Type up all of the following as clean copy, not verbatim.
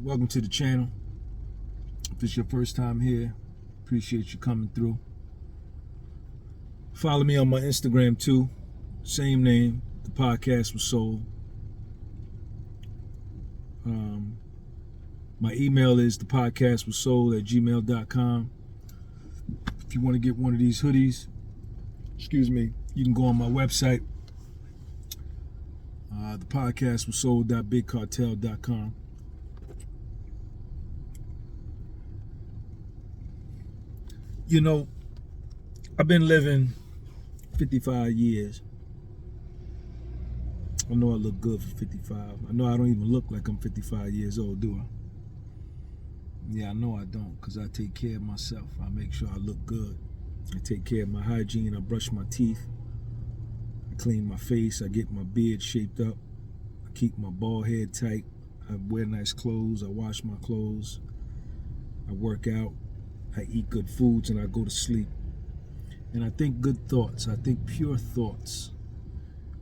Welcome to the channel. If this is your first time here, appreciate you coming through. Follow me on my Instagram too. Same name, The Podcast with Soul. My email is thepodcastwithsoul@gmail.com. If you want to get one of these hoodies, you can go on my website, thepodcastwithsoul.bigcartel.com. You know, I've been living 55 years. I know I look good for 55. I know I don't even look like I'm 55 years old, do I? Yeah, I know I don't, because I take care of myself. I make sure I look good. I take care of my hygiene. I brush my teeth. I clean my face. I get my beard shaped up. I keep my bald head tight. I wear nice clothes. I wash my clothes. I work out. I eat good foods, and I go to sleep. And I think good thoughts. I think pure thoughts.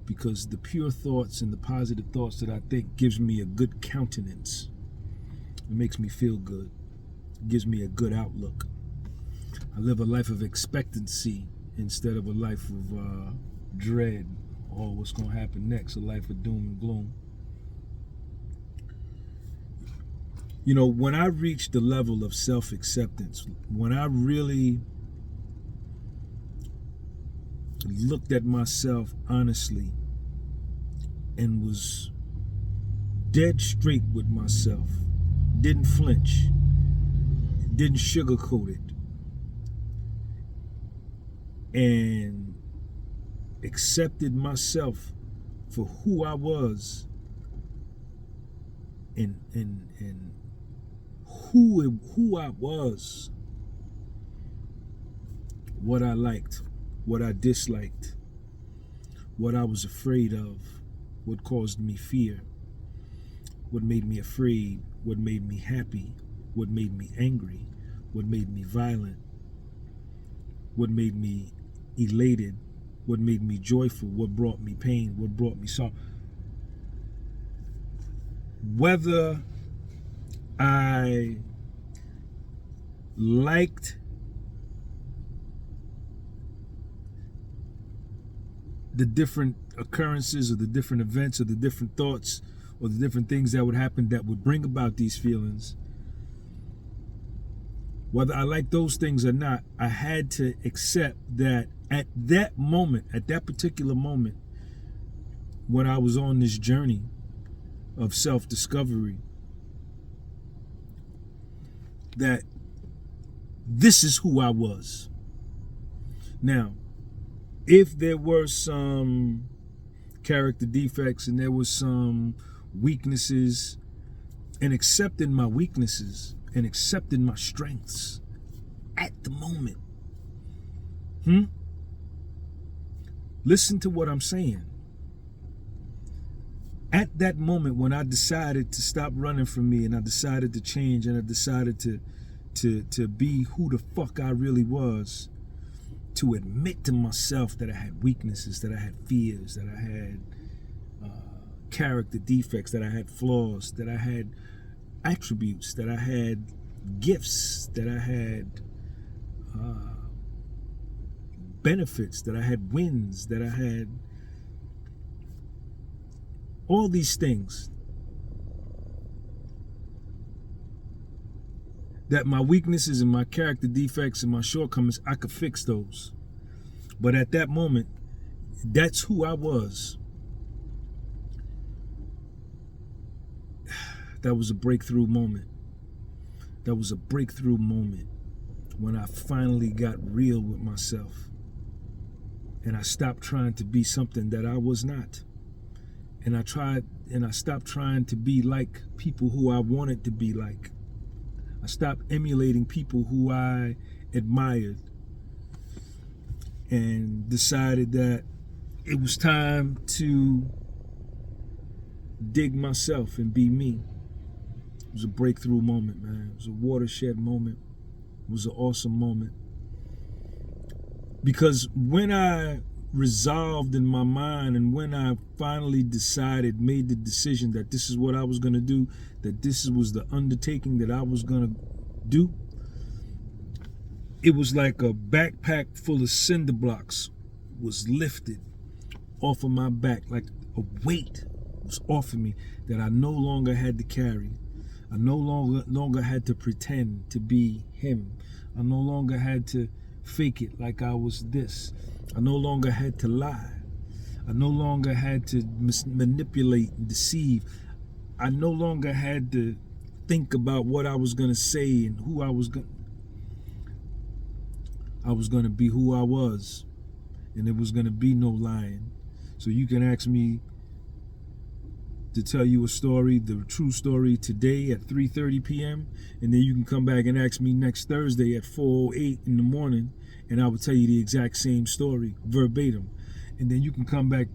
Because the pure thoughts and the positive thoughts that I think gives me a good countenance. It makes me feel good. It gives me a good outlook. I live a life of expectancy instead of a life of dread or what's going to happen next, a life of doom and gloom. You know, when I reached the level of self-acceptance, when I really looked at myself honestly and was dead straight with myself, didn't flinch, didn't sugarcoat it, and accepted myself for who I was and who I was, what I liked, what I disliked, what I was afraid of, what caused me fear, what made me afraid, what made me happy, what made me angry, what made me violent, what made me elated, what made me joyful, what brought me pain, what brought me sorrow. Whether I liked the different occurrences or the different events or the different thoughts or the different things that would happen that would bring about these feelings, whether I liked those things or not, I had to accept that at that moment, at that particular moment, when I was on this journey of self-discovery, that this is who I was. Now, if there were some character defects and there was some weaknesses, and accepting my weaknesses and accepting my strengths at the moment. Listen to what I'm saying. At that moment when I decided to stop running from me and I decided to change and I decided to be who the fuck I really was, to admit to myself that I had weaknesses, that I had fears, that I had character defects, that I had flaws, that I had attributes, that I had gifts, that I had benefits, that I had wins, that I had all these things, that my weaknesses and my character defects and my shortcomings, I could fix those. But at that moment, that's who I was. That was a breakthrough moment. That was a breakthrough moment when I finally got real with myself. And I stopped trying to be something that I was not. And I stopped trying to be like people who I wanted to be like. I stopped emulating people who I admired and decided that it was time to dig myself and be me. It was a breakthrough moment, man. It was a watershed moment. It was an awesome moment. Because when I resolved in my mind, and when I finally made the decision that this is what I was going to do, that this was the undertaking that I was going to do, it was like a backpack full of cinder blocks was lifted off of my back, like a weight was off of me that I no longer had to carry. I no longer had to pretend to be him. I no longer had to fake it like I was this. I no longer had to lie. I no longer had to manipulate and deceive. I no longer had to think about what I was going to say and who I was going to be who I was, and there was going to be no lying. So you can ask me to tell you a story, the true story, today at 3:30 p.m. and then you can come back and ask me next Thursday at 4:08 in the morning, and I will tell you the exact same story verbatim. And then you can come back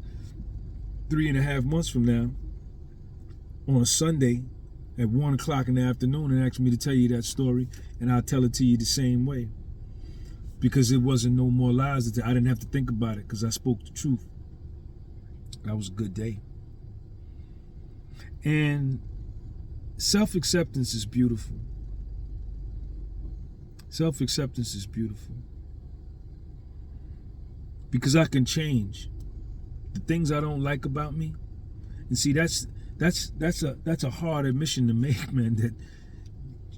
3.5 months from now on a Sunday at 1 o'clock in the afternoon and ask me to tell you that story, and I'll tell it to you the same way, because it wasn't no more lies. I didn't have to think about it because I spoke the truth. That was a good day. And self-acceptance is beautiful. Self-acceptance is beautiful. Because I can change the things I don't like about me. And see, that's a hard admission to make, man, that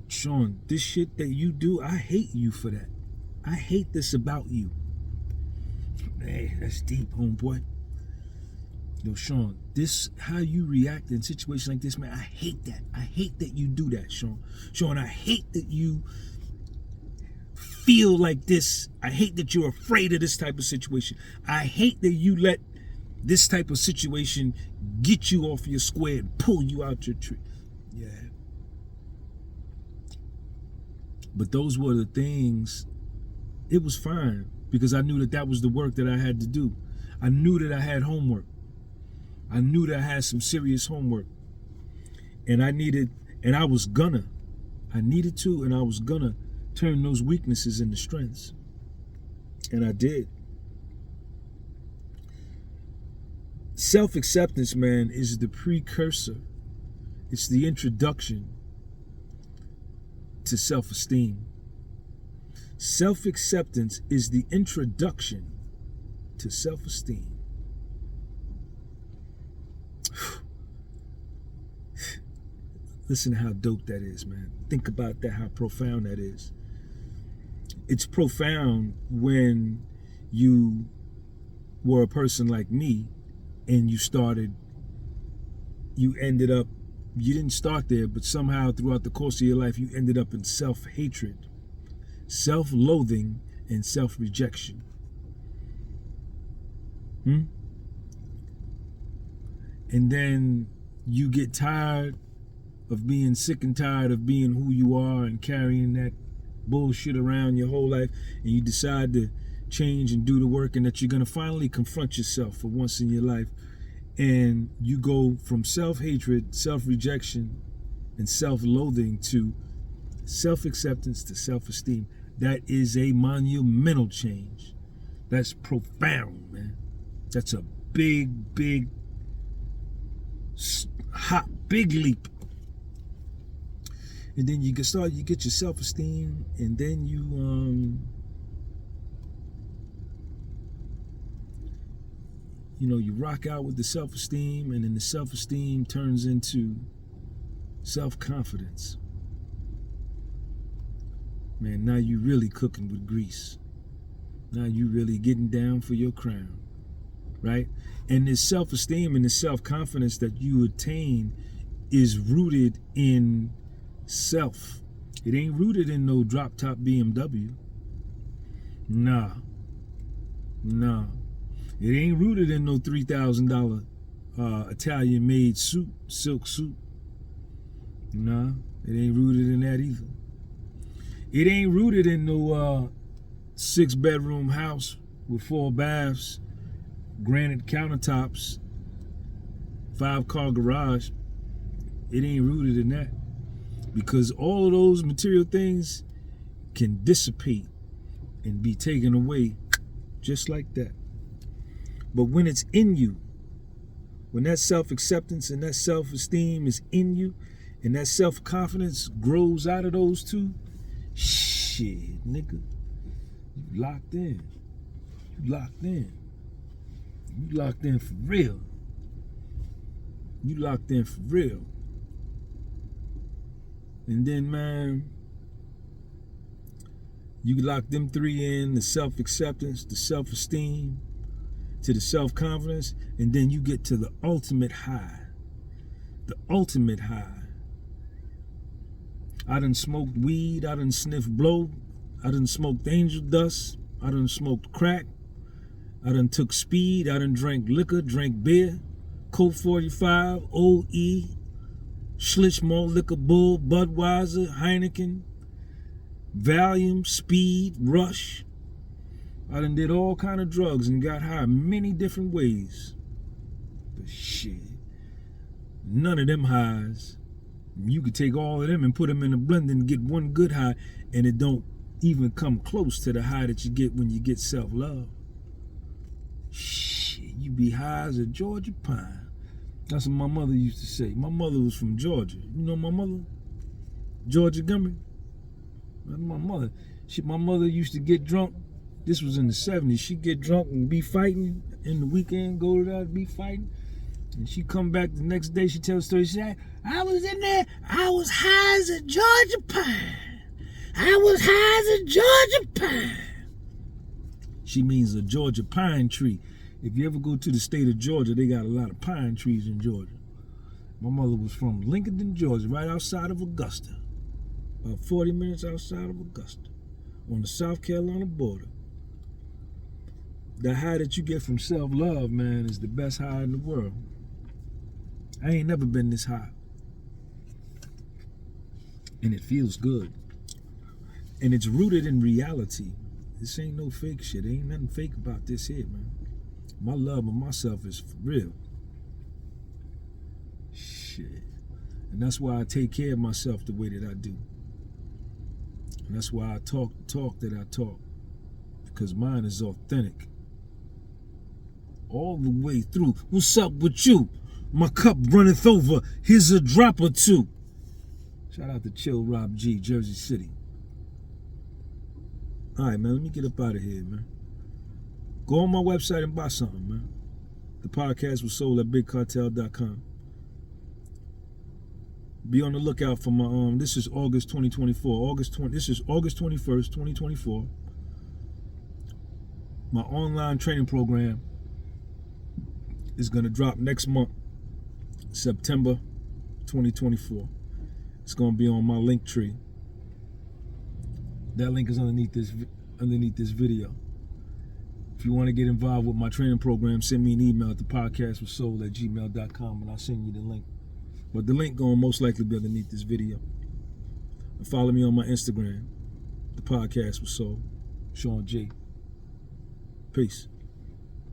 Sean, this shit that you do, I hate you for that. I hate this about you. Hey, that's deep, homeboy. Yo, Sean, this, how you react in situations like this, man, I hate that. I hate that you do that, Sean. Sean, I hate that you feel like this. I hate that you're afraid of this type of situation. I hate that you let this type of situation get you off your square and pull you out your tree. Yeah. But those were the things, it was fine, because I knew that that was the work that I had to do. I knew that I had homework. I knew that I had some serious homework. And I needed to, and I was gonna turn those weaknesses into strengths. And I did. Self-acceptance, man, is the precursor. It's the introduction to self-esteem. Self-acceptance is the introduction to self-esteem. Listen to how dope that is, man. Think about that, how profound that is. It's profound when you were a person like me and you didn't start there, but somehow throughout the course of your life, you ended up in self-hatred, self-loathing, and self-rejection. And then you get tired of being sick and tired of being who you are and carrying that bullshit around your whole life, and you decide to change and do the work, and that you're going to finally confront yourself for once in your life, and you go from self-hatred, self-rejection, and self-loathing to self-acceptance to self-esteem. That is a monumental change. That's profound, man. That's a big, big, big leap. And then you get your self-esteem, and then you rock out with the self-esteem, and then the self-esteem turns into self-confidence. Man, now you really cooking with grease. Now you really getting down for your crown, right? And this self-esteem and this self-confidence that you attain is rooted in self. It ain't rooted in no drop-top BMW. Nah. It ain't rooted in no $3,000 Italian-made suit, silk suit. Nah, it ain't rooted in that either. It ain't rooted in no 6-bedroom house with 4 baths, granite countertops, 5-car garage. It ain't rooted in that, because all of those material things can dissipate and be taken away just like that. But when it's in you, when that self-acceptance and that self-esteem is in you, and that self-confidence grows out of those two, shit, nigga, you locked in. You locked in. You locked in for real. You locked in for real. And then, man, you lock them three in, the self-acceptance, the self-esteem, to the self-confidence, and then you get to the ultimate high. The ultimate high. I done smoked weed, I done sniffed blow, I done smoked angel dust, I done smoked crack, I done took speed, I done drank liquor, drank beer, Colt 45, OE, Schlitz Malt Liquor Bull, Budweiser, Heineken, Valium, Speed, Rush. I done did all kind of drugs and got high many different ways. But shit, none of them highs, you could take all of them and put them in a blender and get one good high, and it don't even come close to the high that you get when you get self-love. Shit, you be high as a Georgia pine. That's what my mother used to say. My mother was from Georgia. You know my mother? Georgia Gummy. That's my mother. My mother used to get drunk. This was in the 70s. She'd get drunk and be fighting. In the weekend, go to that, be fighting. And she come back the next day, she tell a story. She said, I was in there, I was high as a Georgia pine. I was high as a Georgia pine. She means a Georgia pine tree. If you ever go to the state of Georgia, they got a lot of pine trees in Georgia. My mother was from Lincoln, Georgia, right outside of Augusta. About 40 minutes outside of Augusta, on the South Carolina border. The high that you get from self-love, man, is the best high in the world. I ain't never been this high. And it feels good. And it's rooted in reality. This ain't no fake shit. Ain't nothing fake about this here, man. My love of myself is for real. Shit. And that's why I take care of myself the way that I do. And that's why I talk the talk that I talk. Because mine is authentic. All the way through. What's up with you? My cup runneth over. Here's a drop or two. Shout out to Chill Rob G, Jersey City. All right, man, let me get up out of here, man. Go on my website and buy something, man. The podcast was sold at bigcartel.com. Be on the lookout for my this is August 2024. This is August 21st, 2024. My online training program is gonna drop next month, September 2024. It's gonna be on my link tree. That link is underneath this video. If you want to get involved with my training program, send me an email at thepodcastwithsoul@gmail.com and I'll send you the link. But the link gonna most likely be underneath this video. And follow me on my Instagram, The Podcast with Soul, Sean J. Peace.